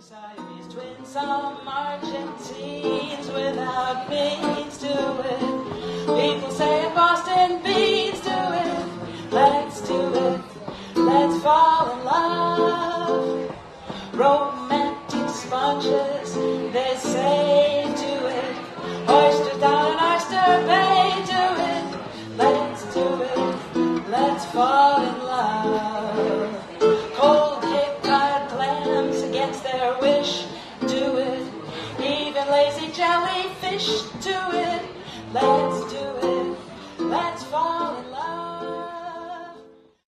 Siamese twins, some Argentines without means to it. People say Boston beans do it. Let's do it. Let's fall in love. Romantic sponges, they say do it. Oysters down in Oyster Bay do it. Let's do it. Let's fall in love. Cold Cape Cod clams against their wish do it. Even lazy jellyfish do it.